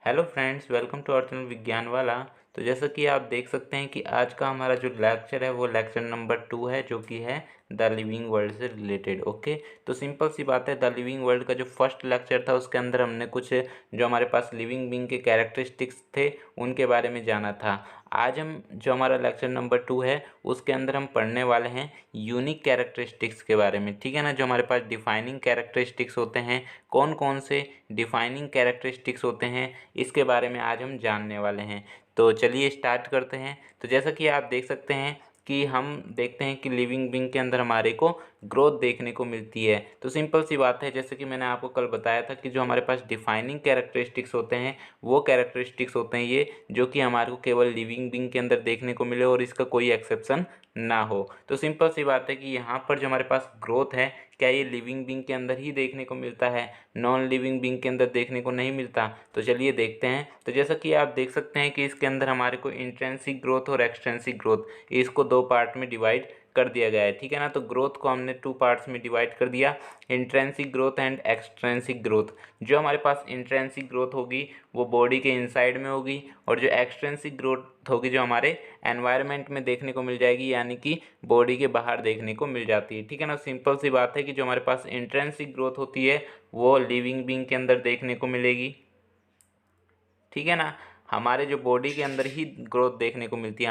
Hello friends, welcome to our channel विज्ञान वाला। तो जैसा कि आप देख सकते हैं कि आज का हमारा जो लेक्चर है वो लेक्चर नंबर 2 है, जो कि है द लिविंग वर्ल्ड से रिलेटेड। ओके, तो सिंपल सी बात है, द लिविंग वर्ल्ड का जो फर्स्ट लेक्चर था उसके अंदर हमने कुछ जो हमारे पास लिविंग बीइंग के कैरेक्टरिस्टिक्स थे उनके बारे में जाना था। आज हम जो हमारा लेक्चर नंबर 2 है उसके अंदर हम पढ़ने वाले हैं यूनिक कैरेक्टरिस्टिक्स के बारे में। ठीक है ना, जो हमारे पास डिफाइनिंग कैरेक्टरिस्टिक्स होते हैं, कौन कौन से डिफाइनिंग कैरेक्टरिस्टिक्स होते हैं, इसके बारे में आज हम जानने वाले हैं। तो चलिए स्टार्ट करते हैं। तो जैसा कि आप देख सकते हैं कि हम देखते हैं कि लिविंग बीइंग के अंदर हमारे को ग्रोथ देखने को मिलती है। तो सिंपल सी बात है, जैसे कि मैंने आपको कल बताया था कि जो हमारे पास डिफाइनिंग कैरेक्टरिस्टिक्स होते हैं वो कैरेक्टरिस्टिक्स होते हैं ये, जो कि हमारे को केवल लिविंग बीइंग के अंदर देखने को मिले और इसका कोई एक्सेप्शन ना हो। तो सिंपल सी बात है कि यहाँ पर जो हमारे पास ग्रोथ है, क्या ये लिविंग बीइंग के अंदर ही देखने को मिलता है, नॉन लिविंग बीइंग के अंदर देखने को नहीं मिलता? तो चलिए देखते हैं। तो जैसा कि आप देख सकते हैं कि इसके अंदर हमारे को इंट्रिंसिक ग्रोथ और एक्सट्रिंसिक ग्रोथ, इसको दो पार्ट में डिवाइड कर दिया गया है। ठीक है ना, तो ग्रोथ को हमने 2 पार्ट्स में डिवाइड कर दिया, intrinsic growth and extrinsic growth. जो हमारे पास इंट्रिंसिक ग्रोथ होगी वो बॉडी के इनसाइड में होगी, और जो एक्सट्रिंसिक ग्रोथ होगी जो हमारे एनवायरनमेंट में देखने को मिल जाएगी, यानी कि बॉडी के बाहर देखने को मिल जाती है। ठीक है ना, सिंपल सी बात है कि जो हमारे पास इंट्रिंसिक ग्रोथ होती है वो लिविंग बीइंग के अंदर देखने को मिलेगी। ठीक है ना, हमारे जो बॉडी के अंदर ही ग्रोथ देखने को मिलती है,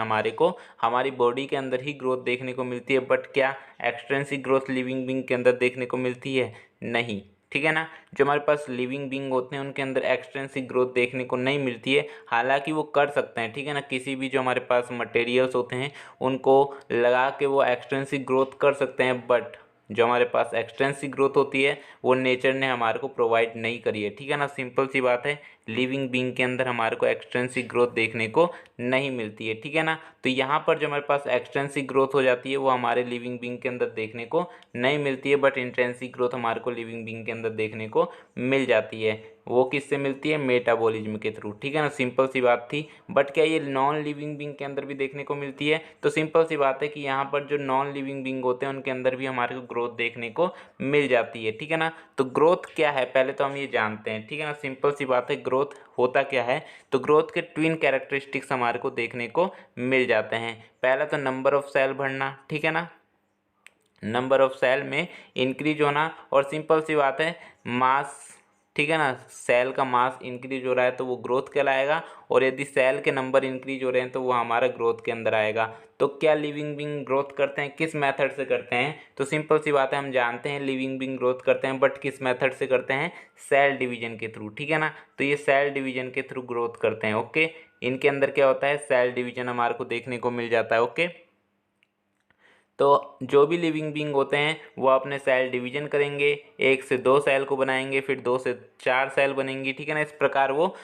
हमारी बॉडी के अंदर ही ग्रोथ देखने को मिलती है। बट क्या एक्सट्रिंसिक ग्रोथ लिविंग बीइंग के अंदर देखने को मिलती है? नहीं। ठीक है ना, जो हमारे पास लिविंग बीइंग होते हैं उनके अंदर एक्सट्रिंसिक ग्रोथ देखने को नहीं मिलती है, हालांकि वो कर सकते हैं। ठीक है ना, किसी भी जो हमारे पास मटेरियल्स होते हैं उनको लगा के वो एक्सट्रिंसिक ग्रोथ कर सकते हैं, बट जो हमारे पास एक्सटेंसिव ग्रोथ होती है वो नेचर ने हमारे को प्रोवाइड नहीं करी है। ठीक है ना, सिंपल सी बात है, लिविंग बीइंग के अंदर हमारे को एक्सटेंसिव ग्रोथ देखने को नहीं मिलती है। ठीक है ना, तो यहाँ पर जो हमारे पास एक्सटेंसिव ग्रोथ हो जाती है वो हमारे लिविंग बीइंग के अंदर देखने को नहीं मिलती है, बट इंट्रिंसिक ग्रोथ हमारे को लिविंग बीइंग के अंदर देखने को मिल जाती है। वो किससे मिलती है? मेटाबॉलिज्म के थ्रू। ठीक है ना, सिंपल सी बात थी। बट क्या ये नॉन लिविंग बीइंग के अंदर भी देखने को मिलती है? तो सिंपल सी बात है कि यहाँ पर जो नॉन लिविंग बीइंग होते हैं उनके अंदर भी हमारे को ग्रोथ देखने को मिल जाती है। ठीक है ना, तो ग्रोथ क्या है पहले तो हम ये जानते हैं। ठीक है ना, सिंपल सी बात है, ग्रोथ होता क्या है? तो ग्रोथ के ट्विन कैरेक्टरिस्टिक्स हमारे को देखने को मिल जाते हैं। पहला तो नंबर ऑफ सेल बढ़ना। ठीक है ना, नंबर ऑफ सेल में इंक्रीज होना, और सिंपल सी बात है मास। ठीक है ना, सेल का मास इंक्रीज हो रहा है तो वो ग्रोथ कहलाएगा, और यदि सेल के नंबर इंक्रीज हो रहे हैं तो वो हमारा ग्रोथ के अंदर आएगा। तो क्या लिविंग बीइंग ग्रोथ करते हैं? किस मेथड से करते हैं? तो सिंपल सी बात है, हम जानते हैं लिविंग बीइंग ग्रोथ करते हैं, बट किस मेथड से करते हैं? सेल डिवीजन के थ्रू। ठीक है ना, तो ये सेल डिवीजन के थ्रू ग्रोथ करते हैं। ओके, इनके अंदर क्या होता है? सेल डिवीजन हमारे को देखने को मिल जाता है। ओके, तो जो भी लिविंग बीइंग होते हैं वो अपने सेल डिवीजन करेंगे, 1 से 2 सेल को बनाएंगे, फिर 2 से 4 सेल बनेंगी। ठीक है ना, इस प्रकार वो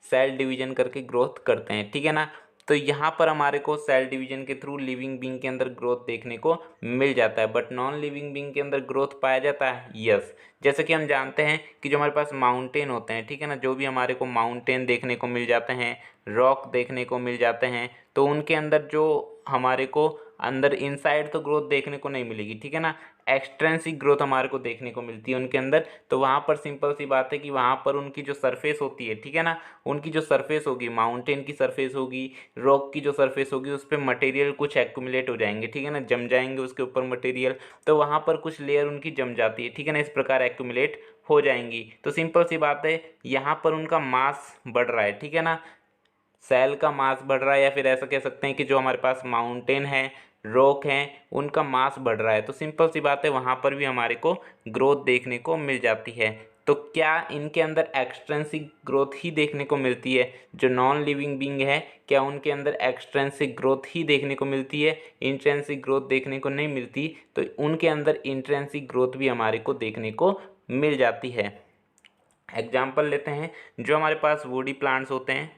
सेल डिवीजन करके ग्रोथ करते हैं। ठीक है ना, तो यहाँ पर हमारे को सेल डिवीजन के थ्रू लिविंग बीइंग के अंदर ग्रोथ देखने को मिल जाता है, बट नॉन लिविंग बीइंग के अंदर ग्रोथ पाया जाता है? यस। जैसे कि हम जानते हैं कि जो हमारे पास माउंटेन होते हैं, ठीक है ना, जो भी हमारे को माउंटेन देखने को मिल जाते हैं, रॉक देखने को मिल जाते हैं, तो उनके अंदर जो हमारे को अंदर इनसाइड तो ग्रोथ देखने को नहीं मिलेगी। ठीक है ना, एक्सट्रेंसिक ग्रोथ हमारे को देखने को मिलती है उनके अंदर। तो वहाँ पर सिंपल सी बात है कि वहाँ पर उनकी जो सरफेस होती है, ठीक है ना, उनकी जो सरफेस होगी, माउंटेन की सरफेस होगी, रॉक की जो सरफेस होगी, उस पर मटेरियल कुछ एक्यूमुलेट हो जाएंगे। ठीक है ना, जम जाएंगे उसके ऊपर मटेरियल, तो वहाँ पर कुछ लेयर उनकी जम जाती है। ठीक है ना, इस प्रकार एक्यूमुलेट हो जाएंगी। तो सिंपल सी बात है, यहाँ पर उनका मास बढ़ रहा है। ठीक है ना, सेल का मास बढ़ रहा है, या फिर ऐसा कह सकते हैं कि जो हमारे पास माउंटेन है, रॉक हैं, उनका मास बढ़ रहा है। तो सिंपल सी बात है, वहाँ पर भी हमारे को ग्रोथ देखने को मिल जाती है। तो क्या इनके अंदर एक्सट्रेंसिक ग्रोथ ही देखने को मिलती है? जो नॉन लिविंग बीइंग है, क्या उनके अंदर एक्सट्रेंसिक ग्रोथ ही देखने को मिलती है, इंट्रेंसिक ग्रोथ देखने को नहीं मिलती? तो उनके अंदर इंट्रेंसिक ग्रोथ भी हमारे को देखने को मिल जाती है। एग्जाम्पल लेते हैं, जो हमारे पास वुडी प्लांट्स होते हैं,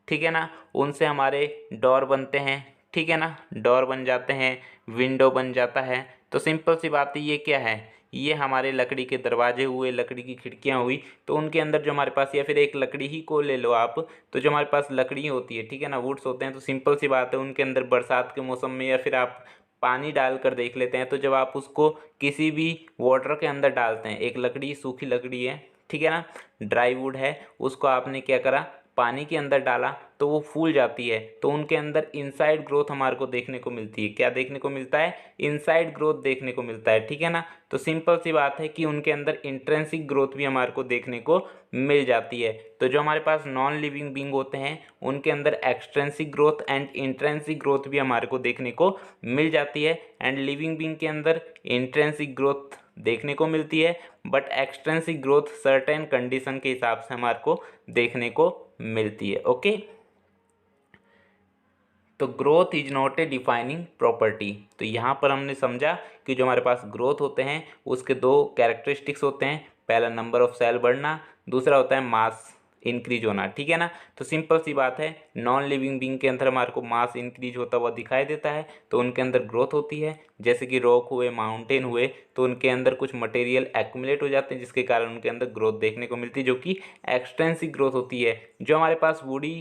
ठीक है ना, उनसे हमारे डोर बनते हैं। ठीक है ना, डोर बन जाते हैं, विंडो बन जाता है। तो सिंपल सी बात है, ये क्या है? ये हमारे लकड़ी के दरवाजे हुए, लकड़ी की खिड़कियां हुई। तो उनके अंदर जो हमारे पास, या फिर एक लकड़ी ही को ले लो आप, तो जो हमारे पास लकड़ी होती है, ठीक है ना, वुड्स होते हैं, तो सिंपल सी बात है, उनके अंदर बरसात के मौसम में या फिर आप पानी डालकर देख लेते हैं, तो जब आप उसको किसी भी वाटर के अंदर डालते हैं, एक लकड़ी सूखी लकड़ी है, ठीक है ना। ड्राई वुड है, उसको आपने क्या करा, पानी के अंदर डाला तो वो फूल जाती है, तो उनके अंदर इनसाइड ग्रोथ हमारे को देखने को मिलती है। क्या देखने को मिलता है? इनसाइड ग्रोथ देखने को मिलता है, ठीक है ना। तो सिंपल सी बात है कि उनके अंदर इंट्रिंसिक ग्रोथ भी हमारे को देखने को मिल जाती है। तो जो हमारे पास नॉन लिविंग बींग होते हैं उनके अंदर extrinsic growth and intrinsic growth भी हमारे को देखने को मिल जाती है। एंड लिविंग बींग के अंदर इंट्रेंसिक ग्रोथ देखने को मिलती है, but extrinsic growth certain condition के हिसाब से हमारे को देखने को मिलती है। ओके, तो growth is not a defining property. तो यहाँ पर हमने समझा कि जो हमारे पास ग्रोथ होते हैं उसके दो कैरेक्टरिस्टिक्स होते हैं, पहला नंबर ऑफ सेल बढ़ना, दूसरा होता है मास इंक्रीज होना, ठीक है ना। तो सिंपल सी बात है, नॉन लिविंग बींग के अंदर हमारे को मास इंक्रीज होता हुआ दिखाई देता है, तो उनके अंदर ग्रोथ होती है। जैसे कि रॉक हुए, माउंटेन हुए, तो उनके अंदर कुछ मटेरियल एक्यूमुलेट हो जाते हैं जिसके कारण उनके अंदर ग्रोथ देखने को मिलती है, जो कि एक्सटेंसिव ग्रोथ होती है। जो हमारे पास वुडी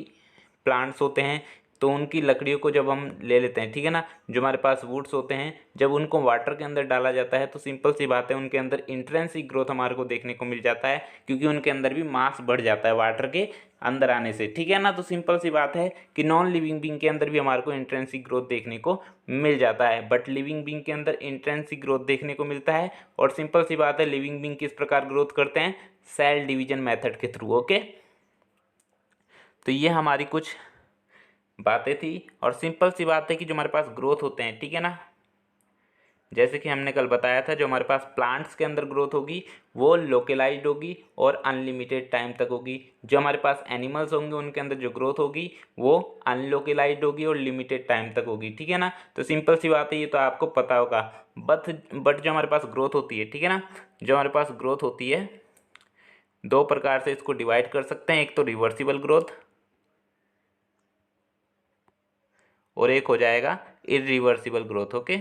प्लांट्स होते हैं तो उनकी लकड़ियों को जब हम ले लेते हैं, ठीक है ना, जो हमारे पास वुड्स होते हैं जब उनको वाटर के अंदर डाला जाता है तो सिंपल सी बात है उनके अंदर इंट्रेंसिक ग्रोथ हमारे को देखने को मिल जाता है, क्योंकि उनके अंदर भी मास बढ़ जाता है वाटर के अंदर आने से, ठीक है ना। तो सिंपल सी बात है कि नॉन लिविंग बींग के अंदर भी हमारे को इंट्रेंसिक ग्रोथ देखने को मिल जाता है, बट लिविंग बींग के अंदर इंट्रेंसिक ग्रोथ देखने को मिलता है। और सिंपल सी बात है, लिविंग बींग किस प्रकार ग्रोथ करते हैं? सेल डिवीजन मेथड के थ्रू। ओके, तो ये हमारी कुछ बातें थी। और सिंपल सी बात है कि जो हमारे पास ग्रोथ होते हैं, ठीक है ना, जैसे कि हमने कल बताया था, जो हमारे पास प्लांट्स के अंदर ग्रोथ होगी वो लोकलाइज्ड होगी और अनलिमिटेड टाइम तक होगी। जो हमारे पास एनिमल्स होंगे उनके अंदर जो ग्रोथ होगी वो अनलोकलाइज्ड होगी और लिमिटेड टाइम तक होगी, ठीक है ना। तो सिंपल सी बात है, ये तो आपको पता होगा। बट जो हमारे पास ग्रोथ होती है, ठीक है ना, जो हमारे पास ग्रोथ होती है दो प्रकार से इसको डिवाइड कर सकते हैं, एक तो रिवर्सिबल ग्रोथ और एक हो जाएगा इरिवर्सिबल ग्रोथ। ओके,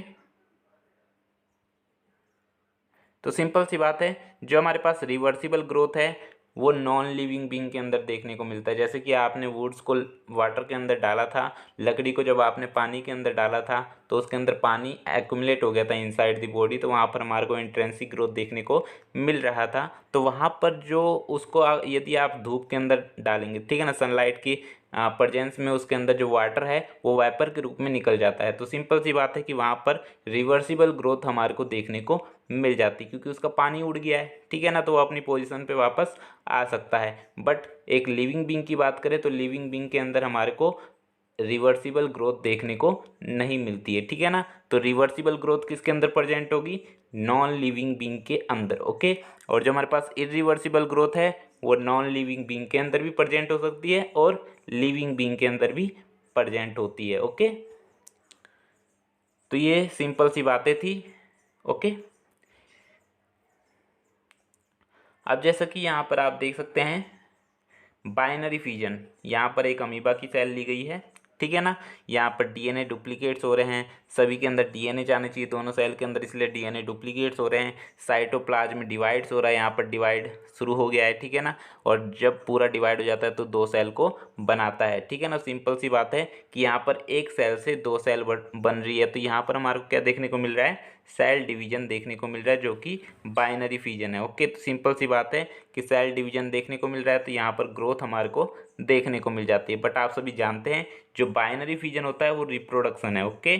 तो सिंपल सी बात है, जो हमारे पास रिवर्सिबल ग्रोथ है वो नॉन लिविंग बींग के अंदर देखने को मिलता है। जैसे कि आपने वुड्स को वाटर के अंदर डाला था, लकड़ी को जब आपने पानी के अंदर डाला था तो उसके अंदर पानी एक्यूमुलेट हो गया था इनसाइड द बॉडी, तो वहाँ पर हमारे को इंट्रेंसिक ग्रोथ देखने को मिल रहा था। तो वहाँ पर जो उसको यदि आप धूप के अंदर डालेंगे, ठीक है ना, सनलाइट की प्रेजेंस में उसके अंदर जो वाटर है वो वाइपर के रूप में निकल जाता है। तो सिंपल सी बात है कि वहाँ पर रिवर्सिबल ग्रोथ हमारे को देखने को मिल जाती, क्योंकि उसका पानी उड़ गया है, ठीक है ना, तो वो अपनी पोजीशन पे वापस आ सकता है। बट एक लिविंग बींग की बात करें तो लिविंग बींग के अंदर हमारे को रिवर्सिबल ग्रोथ देखने को नहीं मिलती है, ठीक है ना। तो रिवर्सिबल ग्रोथ किसके अंदर प्रेजेंट होगी? नॉन लिविंग बींग के अंदर। ओके, और जो हमारे पास इरिवर्सिबल ग्रोथ है वो नॉन लिविंग बींग के अंदर भी प्रेजेंट हो सकती है और लिविंग बींग के अंदर भी प्रेजेंट होती है। ओके, तो ये सिंपल सी बातें थी। ओके, अब जैसा कि यहाँ पर आप देख सकते हैं बाइनरी फिजन, यहाँ पर एक अमीबा की सेल ली गई है, ठीक है ना। यहाँ पर डीएनए डुप्लीकेट्स हो रहे हैं, सभी के अंदर डीएनए जाने चाहिए दोनों सेल के अंदर, इसलिए डीएनए डुप्लीकेट्स हो रहे हैं। साइटोप्लाज्म डिवाइड्स हो रहा है, यहाँ पर डिवाइड शुरू हो गया है, ठीक है ना। और जब पूरा डिवाइड हो जाता है तो दो सेल को बनाता है, ठीक है ना। सिंपल सी बात है कि यहाँ पर एक सेल से दो सेल बन रही है, तो यहाँ पर हमारे को क्या देखने को मिल रहा है? सेल डिवीजन देखने को मिल रहा है, जो कि बाइनरी फिजन है। ओके, तो सिंपल सी बात है कि सेल डिवीजन देखने को मिल रहा है तो यहाँ पर ग्रोथ हमारे को देखने को मिल जाती है। बट आप सभी जानते हैं जो बाइनरी फिजन होता है वो रिप्रोडक्शन है। ओके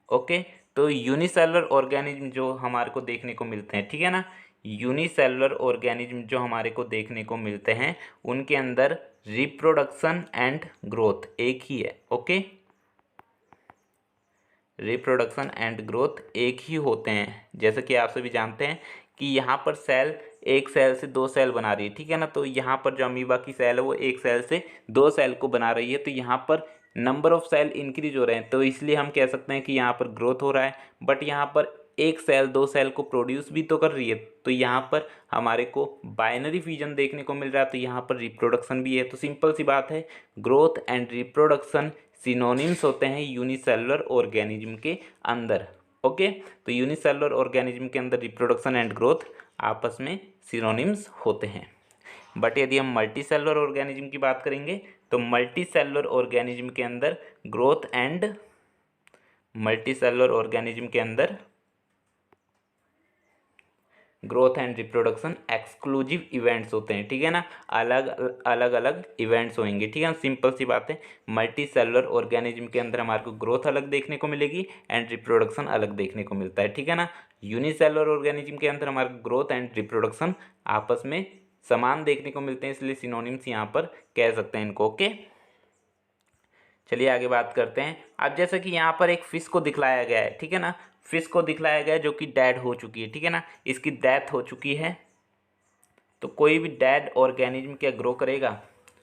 ओके, तो यूनिसेलुलर ऑर्गेनिज्म जो हमारे को देखने को मिलते हैं, ठीक है ना, यूनिसेलुलर ऑर्गेनिज्म जो हमारे को देखने को मिलते हैं उनके अंदर रिप्रोडक्शन एंड ग्रोथ एक ही है। ओके, रिप्रोडक्शन एंड ग्रोथ एक ही होते हैं। जैसे कि आप सभी जानते हैं कि यहाँ पर सेल एक सेल से दो सेल बना रही है, ठीक है ना। तो यहाँ पर जो अमीबा की सेल है वो एक सेल से दो सेल को बना रही है, तो यहाँ पर नंबर ऑफ सेल इंक्रीज हो रहे हैं, तो इसलिए हम कह सकते हैं कि यहाँ पर ग्रोथ हो रहा है। बट यहाँ पर एक सेल दो सेल को प्रोड्यूस भी तो कर रही है, तो यहाँ पर हमारे को बाइनरी फिजन देखने को मिल रहा है, तो यहाँ पर रिप्रोडक्शन भी है। तो सिंपल सी बात है, ग्रोथ एंड रिप्रोडक्शन सिनोनिम्स होते हैं यूनिसेलुलर ऑर्गेनिज्म के अंदर। ओके, तो यूनिसेलुलर ऑर्गेनिज्म के अंदर रिप्रोडक्शन एंड ग्रोथ आपस में सिनोनिम्स होते हैं। बट यदि हम मल्टी सेलुलर ऑर्गेनिज्म की बात करेंगे तो मल्टी सेलुलर ऑर्गेनिज्म के अंदर growth and multi cellular organism के अंदर growth and reproduction exclusive events होते हैं, ठीक है ना, अलग अलग अलग इवेंट्स होंगे, ठीक है ना, सिंपल सी बात है। मल्टी सेलुलर ऑर्गेनिज्म के अंदर हमारे को ग्रोथ अलग देखने को मिलेगी एंड रिप्रोडक्शन अलग देखने को मिलता है, ठीक है ना। यूनिसेलुलर ऑर्गेनिज्म के अंदर हमारे ग्रोथ एंड रिप्रोडक्शन आपस में समान देखने को मिलते हैं, इसलिए सिनोनिम्स यहाँ पर कह सकते हैं इनको, ओके। चलिए आगे बात करते हैं। अब जैसे कि यहाँ पर एक फिश को दिखलाया गया है, ठीक है ना, फिश को दिखलाया गया है जो कि डेड हो चुकी है, ठीक है ना, इसकी डेथ हो चुकी है। तो कोई भी डेड ऑर्गेनिज्म क्या ग्रो करेगा?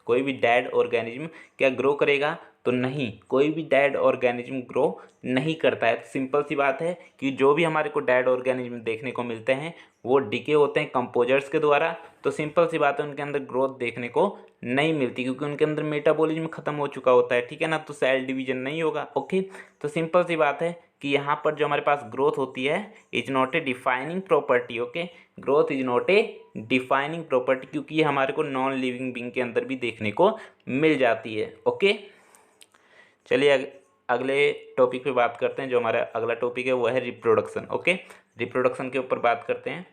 कोई भी डेड ऑर्गेनिज्म क्या ग्रो करेगा? तो नहीं, कोई भी डेड ऑर्गेनिज्म ग्रो नहीं करता है। तो सिंपल सी बात है कि जो भी हमारे को डेड ऑर्गेनिज्म देखने को मिलते हैं वो डिके होते हैं कंपोजर्स के द्वारा। तो सिंपल सी बात है, उनके अंदर ग्रोथ देखने को नहीं मिलती क्योंकि उनके अंदर मेटाबॉलिज्म खत्म हो चुका होता है, ठीक है ना, तो सेल डिवीजन नहीं होगा, ओके। तो सिंपल सी बात है कि यहाँ पर जो हमारे पास ग्रोथ होती है is not a defining property, okay. Growth is not a defining property क्योंकि ये हमारे को नॉन लिविंग बीइंग के अंदर भी देखने को मिल जाती है, ओके। चलिए अगले टॉपिक पे बात करते हैं। जो हमारा अगला टॉपिक है वो है रिप्रोडक्शन, ओके। रिप्रोडक्शन के ऊपर बात करते हैं।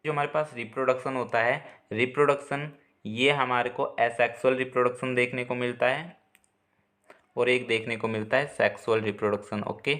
जो हमारे पास रिप्रोडक्शन होता है, रिप्रोडक्शन ये हमारे को एसेक्सुअल रिप्रोडक्शन देखने को मिलता है और एक देखने को मिलता है सेक्सुअल रिप्रोडक्शन, ओके।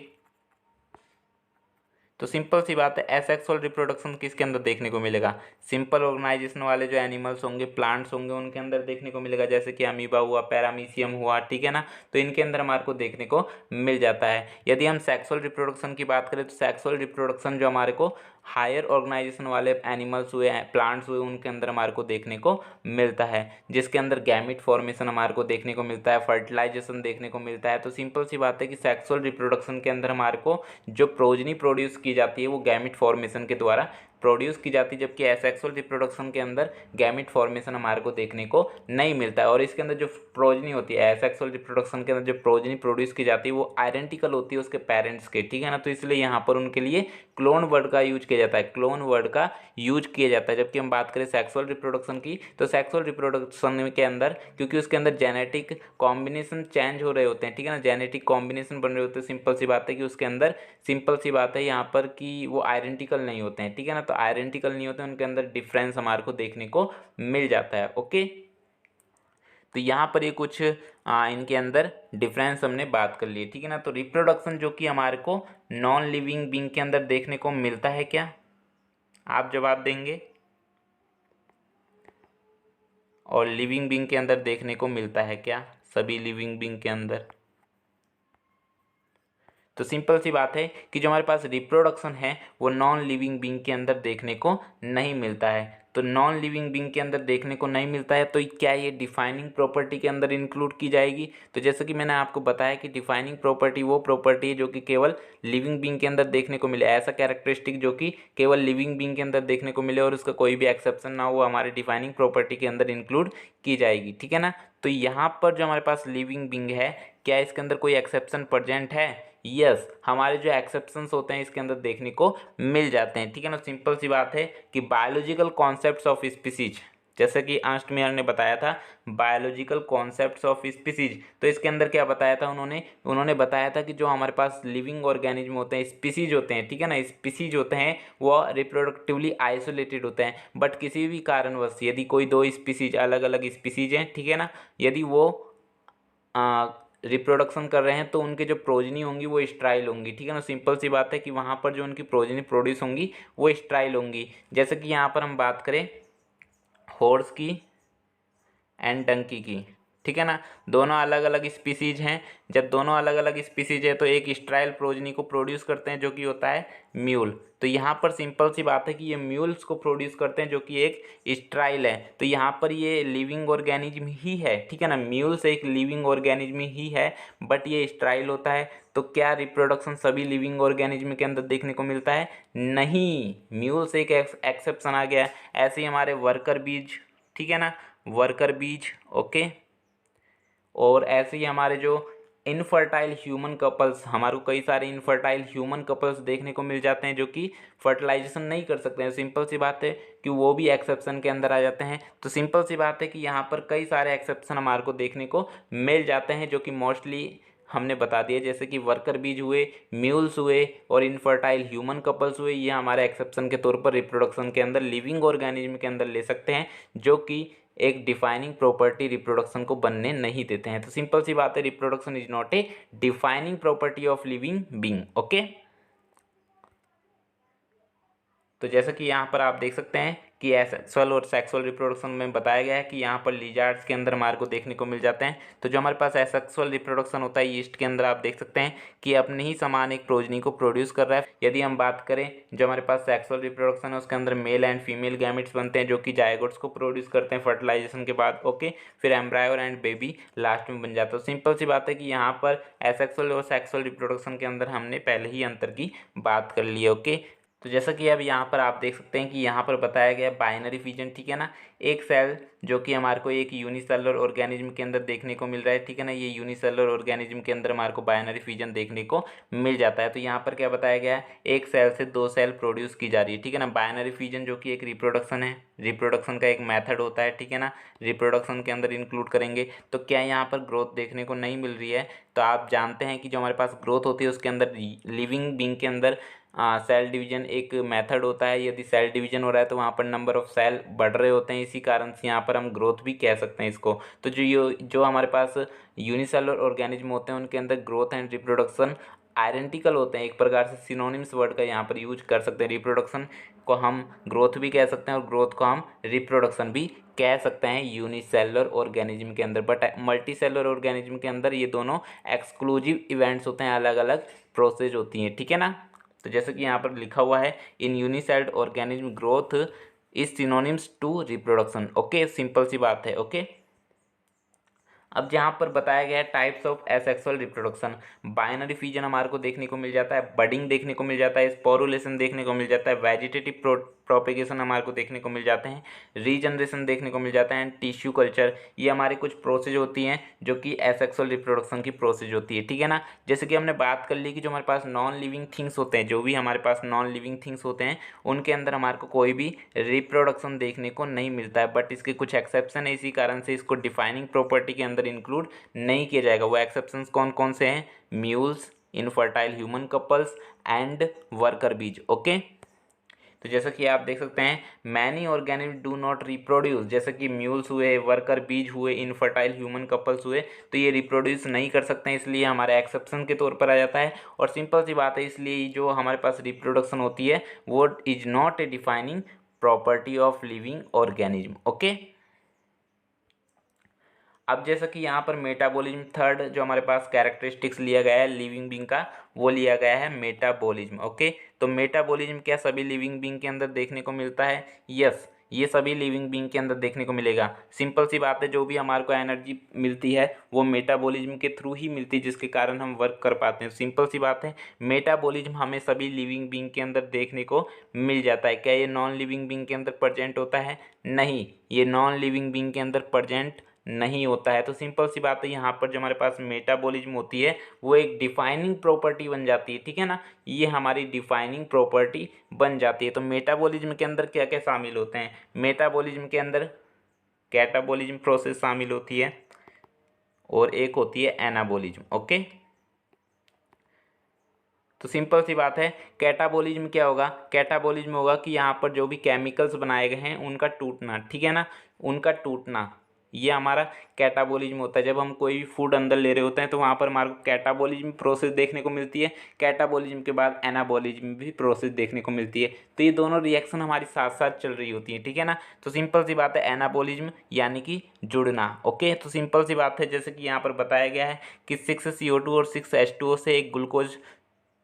तो सिंपल सी बात है, एसेक्सुअल रिप्रोडक्शन किसके अंदर देखने को मिलेगा? सिंपल ऑर्गेनाइजेशन वाले जो एनिमल्स होंगे, प्लांट्स होंगे, उनके अंदर देखने को मिलेगा, जैसे कि अमीबा हुआ, पैरामीशियम हुआ, ठीक है ना, तो इनके अंदर हमारे को देखने को मिल जाता है। यदि हम सेक्सुअल रिप्रोडक्शन की बात करें तो सेक्सुअल रिप्रोडक्शन जो हमारे को हायर ऑर्गेनाइजेशन वाले एनिमल्स हुए, प्लांट्स हुए, उनके अंदर हमारे को देखने को मिलता है, जिसके अंदर गैमिट फॉर्मेशन हमारे को देखने को मिलता है, फर्टिलाइजेशन देखने को मिलता है। तो सिंपल सी बात है कि सेक्सुअल रिप्रोडक्शन के अंदर हमारे को जो प्रोजनी प्रोड्यूस की जाती है वो गैमिट फॉर्मेशन के द्वारा प्रोड्यूस की जाती है, जबकि एसेक्सुअल रिप्रोडक्शन के अंदर गैमिट फॉर्मेशन हमारे को देखने को नहीं मिलता है। और इसके अंदर जो प्रोजनी होती है, एसेक्सुअल रिप्रोडक्शन के अंदर जो प्रोजनी प्रोड्यूस की जाती है वो आइडेंटिकल होती है उसके पेरेंट्स के, ठीक है ना, तो इसलिए यहाँ पर उनके लिए क्लोन वर्ड का यूज किया जाता है, क्लोन वर्ड का यूज किया जाता है। जबकि हम बात करें सेक्सुअल रिप्रोडक्शन की, तो सेक्सुअल रिप्रोडक्शन के अंदर क्योंकि उसके अंदर जेनेटिक कॉम्बिनेशन चेंज हो रहे होते हैं, ठीक है ना, जेनेटिक कॉम्बिनेशन बन रहे होते हैं, सिंपल सी बात है कि उसके अंदर सिंपल सी बात है यहाँ पर कि वो आइडेंटिकल नहीं होते हैं, ठीक है ना, तो आइडेंटिकल नहीं होते, उनके अंदर डिफरेंस हमारे को देखने को मिल जाता है, ओके। तो यहाँ पर ये कुछ इनके अंदर डिफरेंस हमने बात कर ली, ठीक है ना। तो रिप्रोडक्शन जो कि हमारे को नॉन लिविंग बीइंग के अंदर देखने को मिलता है क्या? आप जवाब देंगे। और लिविंग बीइंग के अंदर देखने को मिलता है क्या? सभी लिविंग बीइंग के अंदर। तो सिंपल सी बात है कि जो हमारे पास रिप्रोडक्शन है वो नॉन लिविंग बीइंग के अंदर देखने को नहीं मिलता है। तो नॉन लिविंग बीइंग के अंदर देखने को नहीं मिलता है, तो क्या ये डिफाइनिंग प्रॉपर्टी के अंदर इंक्लूड की जाएगी? तो जैसे कि मैंने आपको बताया कि डिफाइनिंग प्रॉपर्टी वो प्रॉपर्टी है जो कि केवल लिविंग बीइंग के अंदर देखने को मिले, ऐसा कैरेक्टरिस्टिक जो कि केवल लिविंग बीइंग के अंदर देखने को मिले और उसका कोई भी एक्सेप्शन ना हो, हमारे डिफाइनिंग प्रॉपर्टी के अंदर इंक्लूड की जाएगी, ठीक है ना। तो यहाँ पर जो हमारे पास लिविंग बीइंग है, क्या इसके अंदर कोई एक्सेप्शन प्रेजेंट है? यस, हमारे जो एक्सेप्शंस होते हैं इसके अंदर देखने को मिल जाते हैं, ठीक है ना। सिंपल सी बात है कि बायोलॉजिकल कॉन्सेप्ट्स ऑफ स्पीसीज, जैसे कि अर्नस्ट मेयर ने बताया था बायोलॉजिकल कॉन्सेप्ट्स ऑफ स्पीसीज, तो इसके अंदर क्या बताया था उन्होंने बताया था कि जो हमारे पास लिविंग ऑर्गेनिज्म होते हैं, स्पीसीज होते हैं, ठीक है ना, स्पीसीज होते हैं वो रिप्रोडक्टिवली आइसोलेटेड होते हैं, बट किसी भी कारणवश यदि कोई दो स्पीसीज अलग अलग स्पीसीज हैं, ठीक है ना, यदि वो रिप्रोडक्शन कर रहे हैं तो उनके जो प्रोजनी होंगी वो स्ट्राइल होंगी, ठीक है ना। सिंपल सी बात है कि वहाँ पर जो उनकी प्रोजनी प्रोड्यूस होंगी वो स्ट्राइल होंगी। जैसे कि यहाँ पर हम बात करें हॉर्स की एंड डंकी की, ठीक है ना, दोनों अलग अलग स्पीसीज हैं। जब दोनों अलग अलग स्पीसीज है तो एक स्ट्राइल प्रोजनी को प्रोड्यूस करते हैं जो कि होता है म्यूल। तो यहाँ पर सिंपल सी बात है कि ये म्यूल्स को प्रोड्यूस करते हैं जो कि एक स्ट्राइल है। तो यहाँ पर ये लिविंग ऑर्गेनिज्म ही है, ठीक है ना, म्यूल्स एक लिविंग ऑर्गेनिज्म ही है बट ये स्ट्राइल होता है। तो क्या रिप्रोडक्शन सभी लिविंग ऑर्गेनिज्म के अंदर देखने को मिलता है? नहीं, म्यूल्स एक एक्सेप्शन आ गया। ऐसे ही हमारे वर्कर बीज, ठीक है ना, वर्कर बीज, ओके। और ऐसे ही हमारे जो इनफर्टाइल ह्यूमन कपल्स, हमारे को कई सारे इनफर्टाइल ह्यूमन कपल्स देखने को मिल जाते हैं जो कि फर्टिलाइजेशन नहीं कर सकते हैं। सिंपल सी बात है कि वो भी एक्सेप्शन के अंदर आ जाते हैं। तो सिंपल सी बात है कि यहाँ पर कई सारे एक्सेप्शन हमारे को देखने को मिल जाते हैं जो कि मोस्टली हमने बता दिया, जैसे कि वर्कर बीज हुए, म्यूल्स हुए और इनफर्टाइल ह्यूमन कपल्स हुए, ये हमारे एक्सेप्शन के तौर पर रिप्रोडक्शन के अंदर लिविंग ऑर्गेनिज्म के अंदर ले सकते हैं, जो कि एक डिफाइनिंग प्रॉपर्टी रिप्रोडक्शन को बनने नहीं देते हैं। तो सिंपल सी बात है, reproduction is not a defining property of living being. Okay, तो जैसा कि यहाँ पर आप देख सकते हैं कि एसेक्सुअल और सेक्सुअल रिप्रोडक्शन में बताया गया है कि यहाँ पर लिजार्ड्स के अंदर हमारे को देखने को मिल जाते हैं। तो जो हमारे पास एसेक्सुअल रिप्रोडक्शन होता है यीस्ट के अंदर, आप देख सकते हैं कि अपने ही समान एक प्रोजनी को प्रोड्यूस कर रहा है। यदि हम बात करें जो हमारे पास सेक्सुअल रिप्रोडक्शन है, उसके अंदर मेल एंड फीमेल गैमेट्स बनते हैं जो कि जायगोट्स को प्रोड्यूस करते हैं फर्टिलाइजेशन के बाद। ओके, फिर एम्ब्रायो एंड बेबी लास्ट में बन जाता है। सिंपल सी बात है कि यहाँ पर एसेक्सुअल और सेक्सुअल रिप्रोडक्शन के अंदर हमने पहले ही अंतर की बात कर ली है। ओके, तो जैसा कि अब यहाँ पर आप देख सकते हैं कि यहाँ पर बताया गया बाइनरी फिजन, ठीक है ना। एक सेल जो कि हमारे को एक यूनिसेलुलर ऑर्गेनिज्म के अंदर देखने को मिल रहा है, ठीक है ना। ये यूनिसेलुलर ऑर्गेनिज्म के अंदर हमारे को बाइनरी फिजन देखने को मिल जाता है। तो यहाँ पर क्या बताया गया है, एक सेल से दो सेल प्रोड्यूस की जा रही है, ठीक है ना। बाइनरी फिजन जो कि एक रिप्रोडक्शन है, रिप्रोडक्शन का एक मेथड होता है, ठीक है ना। रिप्रोडक्शन के अंदर इंक्लूड करेंगे तो क्या यहाँ पर ग्रोथ देखने को नहीं मिल रही है। तो आप जानते हैं कि जो हमारे पास ग्रोथ होती है उसके अंदर लिविंग बीइंग के अंदर सेल डिवीजन एक मेथड होता है। यदि सेल डिवीजन हो रहा है तो वहाँ पर नंबर ऑफ सेल बढ़ रहे होते हैं, इसी कारण से यहाँ पर हम ग्रोथ भी कह सकते हैं इसको। तो जो हमारे पास यूनिसेलुलर ऑर्गेनिज्म होते हैं उनके अंदर ग्रोथ एंड रिप्रोडक्शन आइडेंटिकल होते हैं। एक प्रकार से सिनोनिम्स वर्ड का यहाँ पर यूज कर सकते हैं। रिप्रोडक्शन को हम ग्रोथ भी कह सकते हैं और ग्रोथ को हम रिप्रोडक्शन भी कह सकते हैं यूनिसेलुलर ऑर्गेनिज्म के अंदर। बट मल्टी सेलुलर ऑर्गेनिज्म के अंदर ये दोनों एक्सक्लूसिव इवेंट्स होते हैं, अलग अलग प्रोसेस होती हैं, ठीक है ना। तो जैसे कि यहाँ पर लिखा हुआ है, in unicelled organism growth is synonyms to reproduction. Okay, simple सी बात है। ओके, अब जहाँ पर बताया गया है types of asexual reproduction, binary fission हमारे को देखने को मिल जाता है, बडिंग देखने को मिल जाता है, स्पोरुलेशन देखने को मिल जाता है, वेजिटेटिव प्रोपेगेशन हमारे को देखने को मिल जाते हैं, रीजनरेशन देखने को मिल जाता है, एंड टिश्यू कल्चर। ये हमारी कुछ प्रोसेज होती हैं जो कि एसेक्सुअल रिप्रोडक्शन की प्रोसेज होती है, ठीक है ना। जैसे कि हमने बात कर ली कि जो हमारे पास नॉन लिविंग थिंग्स होते हैं, जो भी हमारे पास नॉन लिविंग थिंग्स होते हैं उनके अंदर हमारे को कोई भी रिप्रोडक्शन देखने को नहीं मिलता है। बट इसके कुछ एक्सेप्शन है, इसी कारण से इसको डिफाइनिंग प्रॉपर्टी के अंदर इंक्लूड नहीं किया जाएगा। वो एक्सेप्शंस कौन कौन से हैं, mules, infertile human couples and worker बीज। ओके, तो जैसा कि आप देख सकते हैं many organism do not reproduce, जैसे कि म्यूल्स हुए, वर्कर बीज हुए, इनफर्टाइल ह्यूमन कपल्स हुए, तो ये रिप्रोड्यूस नहीं कर सकते हैं, इसलिए हमारे एक्सेप्शन के तौर पर आ जाता है। और सिंपल सी बात है, इसलिए जो हमारे पास रिप्रोडक्शन होती है वो is not a defining property of living organism. Okay, अब जैसा कि यहाँ पर मेटाबॉलिज्म थर्ड जो हमारे पास कैरेक्टरिस्टिक्स लिया गया है लिविंग बीइंग का, वो लिया गया है मेटाबॉलिज्म। ओके, तो मेटाबॉलिज्म क्या सभी लिविंग बीइंग के अंदर देखने को मिलता है? यस, ये सभी लिविंग बीइंग के अंदर देखने को मिलेगा। सिंपल सी बात है, जो भी हमारे को एनर्जी मिलती है वो मेटाबॉलिज्म के थ्रू ही मिलती है, जिसके कारण हम वर्क कर पाते हैं। सिंपल सी बात है, मेटाबॉलिज्म हमें सभी लिविंग बीइंग के अंदर देखने को मिल जाता है। क्या ये नॉन लिविंग बीइंग के अंदर प्रेजेंट होता है? नहीं, ये नॉन लिविंग बीइंग के अंदर प्रेजेंट नहीं होता है। तो सिंपल सी बात है, यहाँ पर जो हमारे पास मेटाबॉलिज्म होती है वो एक डिफाइनिंग प्रॉपर्टी बन जाती है, ठीक है ना। ये हमारी डिफाइनिंग प्रॉपर्टी बन जाती है। तो मेटाबॉलिज्म के अंदर क्या क्या शामिल होते हैं? मेटाबॉलिज्म के अंदर कैटाबॉलिज्म प्रोसेस शामिल होती है और एक होती है एनाबॉलिज्म। ओके, तो सिंपल सी बात है, कैटाबॉलिज्म क्या होगा? कैटाबॉलिज्म होगा कि यहाँ पर जो भी केमिकल्स बनाए गए हैं उनका टूटना, ठीक है ना, उनका टूटना, ये हमारा कैटाबॉलिज्म होता है। जब हम कोई फूड अंदर ले रहे होते हैं तो वहाँ पर हमारे को कैटाबॉलिज्म प्रोसेस देखने को मिलती है। कैटाबॉलिज्म के बाद एनाबॉलिज्म भी प्रोसेस देखने को मिलती है। तो ये दोनों रिएक्शन हमारी साथ साथ चल रही होती है, ठीक है ना। तो सिंपल सी बात है, एनाबॉलिज्म यानी कि जुड़ना। ओके, तो सिंपल सी बात है, जैसे कि यहाँ पर बताया गया है कि 6CO2 और 6H2O से एक ग्लूकोज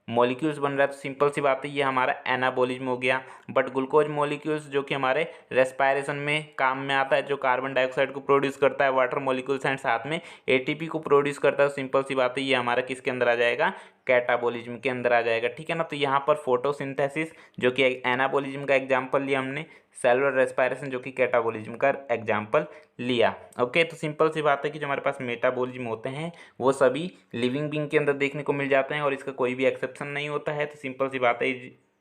मॉलिक्यूल्स बन रहा है। तो सिंपल सी बात है, ये हमारा एनाबॉलिज्म हो गया। बट ग्लूकोज मॉलिक्यूल्स जो कि हमारे रेस्पायरेशन में काम में आता है, जो कार्बन डाइऑक्साइड को प्रोड्यूस करता है, वाटर मॉलिक्यूल्स एंड साथ में एटीपी को प्रोड्यूस करता है। सिंपल सी बात है, ये हमारा किसके अंदर आ जाएगा? कैटाबॉलिज्म के अंदर आ जाएगा, ठीक है ना। तो यहाँ पर फोटोसिंथेसिस जो कि एनाबॉलिज्म का एग्जाम्पल लिया हमने, सेलुलर रेस्पायरेशन जो कि कैटाबॉलिज्म का एग्जाम्पल लिया। ओके, तो सिंपल सी बात है कि जो हमारे पास मेटाबॉलिज्म होते हैं वो सभी लिविंग बीइंग के अंदर देखने को मिल जाते हैं और इसका कोई भी एक्सेप्शन नहीं होता है। तो सिंपल सी बात है,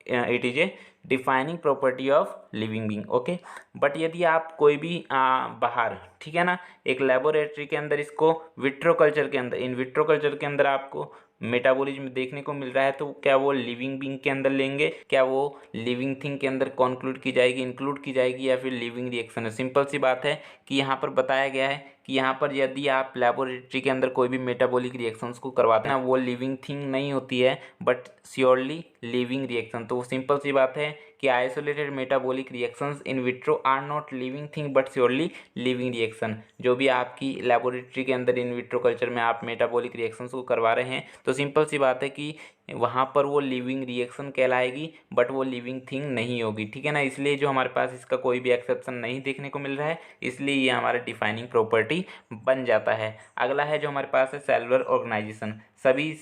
it is a defining property of living being. Okay, but यदि आप कोई भी बाहर, ठीक है ना, एक लेबोरेटरी के अंदर इसको विट्रो कल्चर के अंदर, इन विट्रो कल्चर के अंदर आपको मेटाबॉलिज्म देखने को मिल रहा है, तो क्या वो लिविंग बीइंग के अंदर लेंगे, क्या वो लिविंग थिंग के अंदर कॉन्क्लूड की जाएगी, इंक्लूड की जाएगी, या फिर लिविंग रिएक्शन है। सिंपल सी बात है कि यहाँ पर बताया गया है कि यहाँ पर यदि आप लेबोरेटरी के अंदर कोई भी मेटाबॉलिक रिएक्शंस को करवाते हैं ना, वो लिविंग थिंग नहीं होती है बट श्योरली लिविंग रिएक्शन। तो सिंपल सी बात है कि isolated metabolic reactions in vitro are not living thing but surely living reaction. जो भी आपकी लेबोरेटरी के अंदर इन विट्रो कल्चर में आप मेटाबॉलिक रिएक्शंस को करवा रहे हैं, तो सिंपल सी बात है कि वहाँ पर वो लिविंग रिएक्शन कहलाएगी बट वो लिविंग थिंग नहीं होगी, ठीक है ना। इसलिए जो हमारे पास इसका कोई भी एक्सेप्शन नहीं देखने को मिल रहा है, इसलिए ये हमारा डिफाइनिंग प्रॉपर्टी बन जाता है। अगला है जो हमारे पास है सेलुलर ऑर्गेनाइजेशन। सभी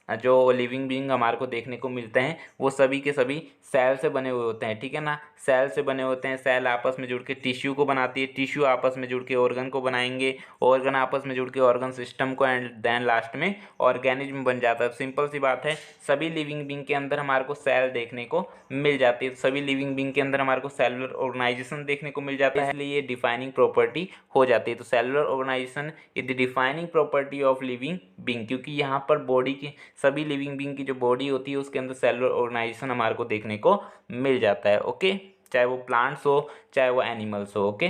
जो लिविंग बीइंग हमारे को देखने को मिलते हैं वो सभी के सभी सेल से बने हुए होते हैं, ठीक है ना। सेल से बने होते हैं, सेल आपस में जुड़ के टिश्यू को बनाती है, टिश्यू आपस में जुड़ के ऑर्गन को बनाएंगे, ऑर्गन आपस में जुड़ के ऑर्गन सिस्टम को, एंड देन लास्ट में ऑर्गेनिज्म बन जाता है। सिंपल सी बात है, सभी लिविंग बीइंग के अंदर हमारे को सेल देखने को मिल जाती है, सभी लिविंग बीइंग के अंदर हमारे को सेलुलर ऑर्गेनाइजेशन देखने को मिल जाता है, इसलिए ये डिफाइनिंग प्रॉपर्टी हो जाती है। तो cellular organisation is the defining property of living being, क्योंकि यहाँ पर बॉडी की, सभी लिविंग बीइंग की जो बॉडी होती है उसके अंदर सेलुलर ऑर्गेनाइजेशन हमारे को देखने को मिल जाता है। ओके, चाहे वो प्लांट्स हो चाहे वो एनिमल्स हो। ओके,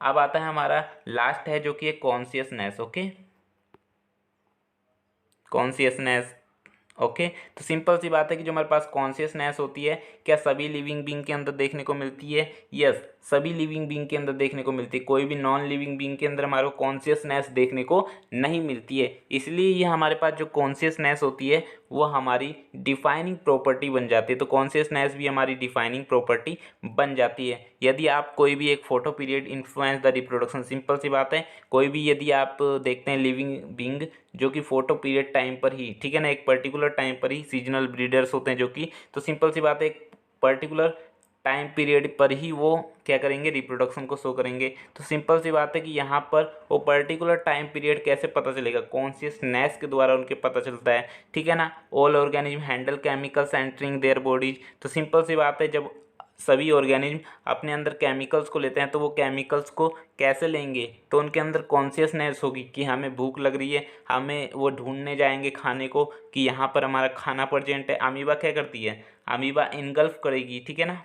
अब आता है हमारा लास्ट है जो कि है कॉन्शियसनेस। Okay, consciousness. ओके, तो सिंपल सी बात है कि जो हमारे पास कॉन्शियसनेस होती है, क्या सभी लिविंग बीइंग के अंदर देखने को मिलती है? यस, सभी लिविंग बीइंग के अंदर देखने को मिलती है। कोई भी नॉन लिविंग बीइंग के अंदर हमारे को कॉन्शियसनेस देखने को नहीं मिलती है। इसलिए ये हमारे पास जो कॉन्शियसनेस होती है वो हमारी डिफाइनिंग प्रॉपर्टी बन जाती है। तो कॉन्शियसनेस भी हमारी डिफाइनिंग प्रॉपर्टी बन जाती है। यदि आप कोई भी एक photo period influence the reproduction, simple सी बात है, कोई भी यदि आप देखते हैं लिविंग बीइंग जो कि फोटो पीरियड टाइम पर ही, ठीक है ना, एक पर्टिकुलर टाइम पर ही, सीजनल ब्रीडर्स होते हैं जो कि, तो सिंपल सी बात है एक पर्टिकुलर टाइम पीरियड पर ही वो क्या करेंगे, रिप्रोडक्शन को शो करेंगे। तो सिंपल सी बात है कि यहाँ पर वो पर्टिकुलर टाइम पीरियड कैसे पता चलेगा, कॉन्शियसनेस के द्वारा उनके पता चलता है, ठीक है ना। All organism handle chemicals entering their bodies. तो सिंपल सी बात है, जब सभी ऑर्गेनिज्म अपने अंदर केमिकल्स को लेते हैं तो वो केमिकल्स को कैसे लेंगे, तो उनके अंदर कॉन्शियसनेस होगी कि हमें भूख लग रही है, हमें वो ढूंढने जाएंगे खाने को कि यहाँ पर हमारा खाना प्रेजेंट है। अमीबा क्या करती है, अमीबा इनगल्फ करेगी, ठीक है ना,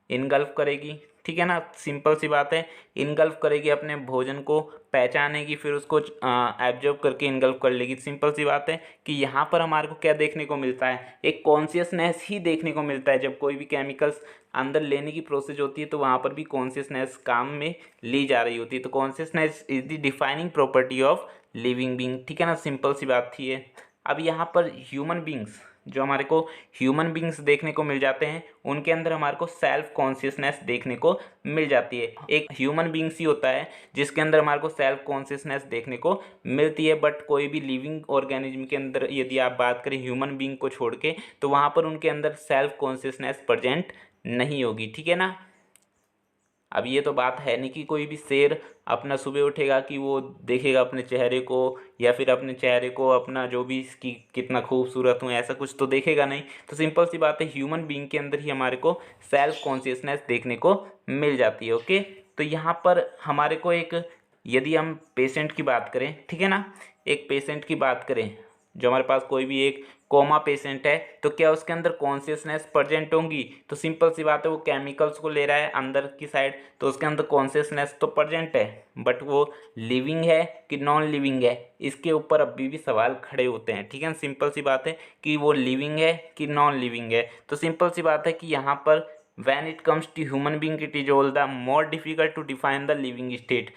इनगल्फ करेगी, ठीक है ना। सिंपल सी बात है, इनगल्फ करेगी, अपने भोजन को पहचानेगी, फिर उसको एब्जॉर्ब करके इनगल्फ कर लेगी। सिंपल सी बात है कि यहाँ पर हमारे को क्या देखने को मिलता है, एक कॉन्शियसनेस ही देखने को मिलता है। जब कोई भी केमिकल्स अंदर लेने की प्रोसेस होती है तो वहाँ पर भी कॉन्शियसनेस काम में ली जा रही होती है। तो consciousness is the defining property of living being, ठीक है ना, सिंपल सी बात थी ये। अब यहाँ पर ह्यूमन बींग्स, जो हमारे को ह्यूमन बींग्स देखने को मिल जाते हैं, उनके अंदर हमारे को सेल्फ कॉन्शियसनेस देखने को मिल जाती है। एक ह्यूमन बींग्स ही होता है जिसके अंदर हमारे को सेल्फ कॉन्शियसनेस देखने को मिलती है, बट कोई भी लिविंग ऑर्गेनिज्म के अंदर यदि आप बात करें ह्यूमन बींग को छोड़ के, तो वहाँ पर उनके अंदर सेल्फ कॉन्शियसनेस प्रेजेंट नहीं होगी, ठीक है ना। अब ये तो बात है नहीं कि कोई भी शेर अपना सुबह उठेगा कि वो देखेगा अपने चेहरे को, या फिर अपने चेहरे को अपना जो भी इसकी कितना खूबसूरत हूँ, ऐसा कुछ तो देखेगा नहीं। तो सिंपल सी बात है, ह्यूमन बीइंग के अंदर ही हमारे को सेल्फ कॉन्शियसनेस देखने को मिल जाती है। ओके, तो यहाँ पर हमारे को एक, यदि हम पेशेंट की बात करें, ठीक है ना, एक पेशेंट की बात करें, जो हमारे पास कोई भी एक कोमा पेशेंट है, तो क्या उसके अंदर कॉन्शियसनेस प्रेजेंट होंगी? तो सिंपल सी बात है, वो केमिकल्स को ले रहा है अंदर की साइड, तो उसके अंदर कॉन्शियसनेस तो प्रेजेंट है, बट वो लिविंग है कि नॉन लिविंग है, इसके ऊपर अभी भी सवाल खड़े होते हैं, ठीक है। सिंपल सी बात है कि वो लिविंग है कि नॉन लिविंग है। तो सिंपल सी बात है कि यहाँ पर when it comes to human being it is all the more difficult to define the living state.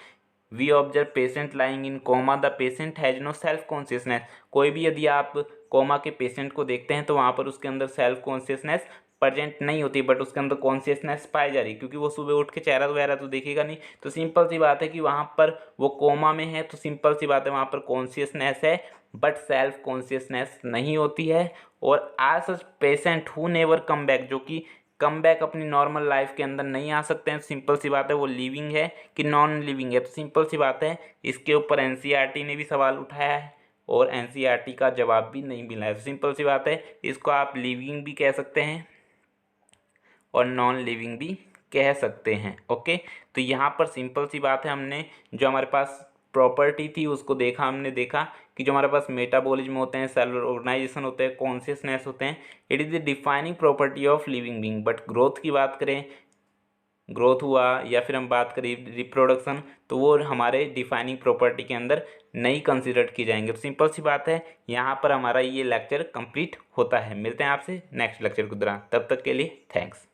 We observe patient lying in coma, the patient has no self consciousness. कोई भी यदि आप कोमा के पेशेंट को देखते हैं तो वहाँ पर उसके अंदर सेल्फ कॉन्शियसनेस प्रेजेंट नहीं होती, बट उसके अंदर कॉन्शियसनेस पाई जा रही है, क्योंकि वो सुबह उठ के चेहरा वगैरह तो देखेगा नहीं। तो सिंपल सी बात है कि वहाँ पर वो कोमा में है, तो सिंपल सी बात है वहाँ पर कॉन्शियसनेस है बट सेल्फ कॉन्शियसनेस नहीं होती है। और आज such patient who never come back, जो कि कम बैक अपनी नॉर्मल लाइफ के अंदर नहीं आ सकते हैं, सिंपल सी बात है वो लिविंग है कि नॉन लिविंग है। तो सिंपल सी बात है, इसके ऊपर एनसीईआरटी ने भी सवाल उठाया है, और एनसीईआरटी का जवाब भी नहीं मिला है। सिंपल सी बात है, इसको आप लिविंग भी कह सकते हैं और नॉन लिविंग भी कह सकते हैं। ओके, तो यहाँ पर सिंपल सी बात है, हमने जो हमारे पास प्रॉपर्टी थी उसको देखा, हमने देखा कि जो हमारे पास मेटाबॉलिज्म होते हैं, सेलुलर ऑर्गेनाइजेशन होते हैं, कॉन्शियसनेस होते हैं, it is the defining property of living being. But growth की बात करें, ग्रोथ हुआ या फिर हम बात करें रिप्रोडक्शन, तो वो हमारे डिफाइनिंग प्रॉपर्टी के अंदर नहीं कंसिडर की जाएंगे। तो सिंपल सी बात है, यहाँ पर हमारा ये लेक्चर कंप्लीट होता है। मिलते हैं आपसे नेक्स्ट लेक्चर के दौरान, तब तक के लिए थैंक्स।